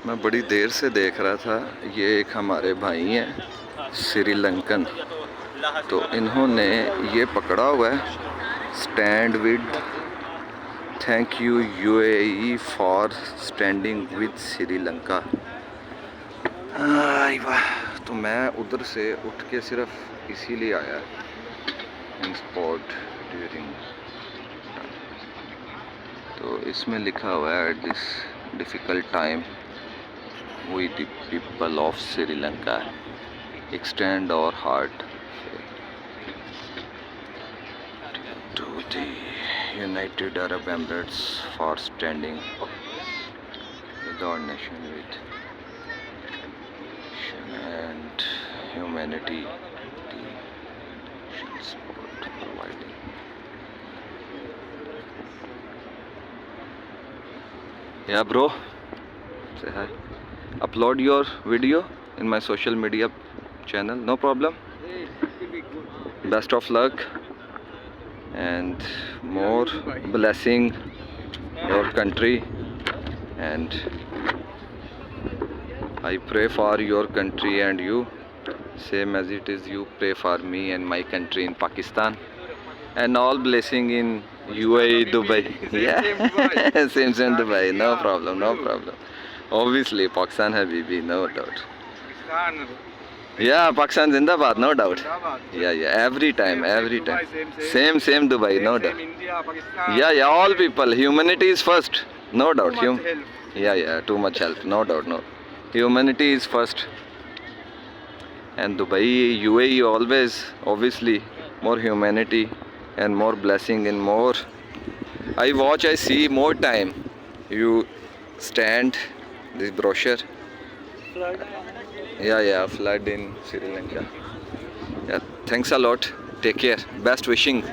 मैं बड़ी देर से देख रहा था, ये एक हमारे भाई हैं श्रीलंकन, तो इन्होंने ये पकड़ा हुआ है, stand with thank U UAE for standing with Sri Lanka. तो मैं उधर से उठ के सिर्फ इसीलिए आया इन स्पॉट ड्यूरिंग। तो इसमें लिखा हुआ है this difficult time with the people of Sri Lanka, extend our heart to the United Arab Emirates for standing with our nation with and humanity, the support providing. Yeah, bro, say hi. Upload your video in my social media channel, no problem. Best of luck and more blessing your country, and I pray for your country and you, same as it is you pray for me and my country in Pakistan, and all blessing in UAE, Dubai. Yeah, same Dubai, no problem, no problem. Obviously, Pakistan Habibi, no doubt. Yeah, Pakistan Zindabad, no doubt. Yeah, every time. Same Dubai, no doubt. Yeah, all people. Humanity is first, no doubt. Yeah, too much help, no doubt, no. Humanity is first. And Dubai, UAE always, obviously, more humanity and more blessing and more. I see more time. You stand. This brochure. Yeah, flood in Sri Lanka. Yeah, thanks a lot. Take care. Best wishing.